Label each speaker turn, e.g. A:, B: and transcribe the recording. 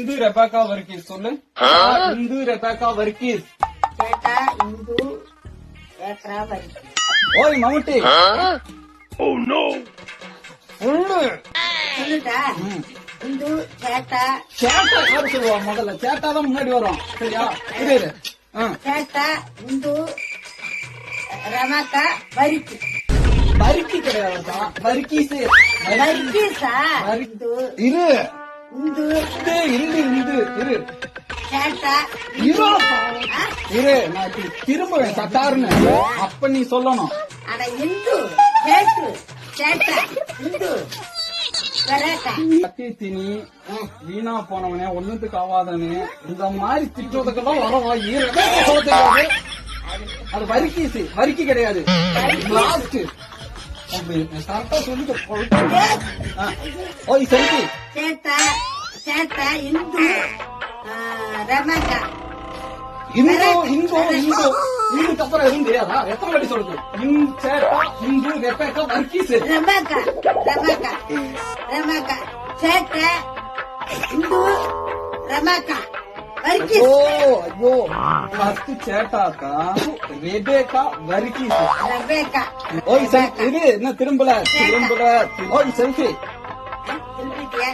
A: Hindu Rebecca Varghese சொல்லு. Hindu Rebecca Varghese.
B: சேட்டா இந்து ஏக்ரா வர்கீஸ்.
A: ஓய் மம்முட்டி. Oh no. சொல்லு.
B: சொல்லுடா. இந்து சேட்டா.
A: சேட்டா யாரு சொல்லுவா முதல்ல? சேட்டா தான் முன்னாடி வரும். சரியா? இரு.
B: சேட்டா இந்து ரமாக்கா வர்கீஸ்.
A: வர்கி கிடையாதுடா. வர்கீஸ்.
B: வர்கீஸா? இந்து
A: இரு.
B: இந்து
A: இரு.
B: சேட்டா
A: இரு. நான் திரும்புவேன் சட்டாருன்னு. அப்ப நீ சொல்லணும்.
B: அட இந்து சேட்டு சேட்டா இந்து
A: திணி வீணா போனவனே ஒண்ணுத்துக்கு ஆவாதனே இந்த மாதிரி திட்டுறதுக்கெல்லாம் வரவா சொல்ல தெரியாது. அது வரிக்கி கிடையாது. லாஸ்ட் கரெக்டா சொல்லிட்டு ஓய் செல்வி.
B: சேட்டா சேட்டா இந்து ரமாக்கா.
A: இந்துக்கு அப்புறம் எதுவும் தெரியாதா? எத்தனை வாட்டி சொல்லுது? சேட்டா இந்து ரெபேக்கா வர்கீஸ்.
B: ரமாக்கா சேட்டா இந்து ரமாக்கா வர்கீஸ்.
A: ஐயோ ஃபர்ஸ்ட் சேட்டாக்கா ரெபேக்கா வர்கீஸ்.
B: ரெபேக்கா.
A: ஓய் இது என்ன திரும்பல. ஓய் செல்ஃபி.
B: திரும்பிட்டியா?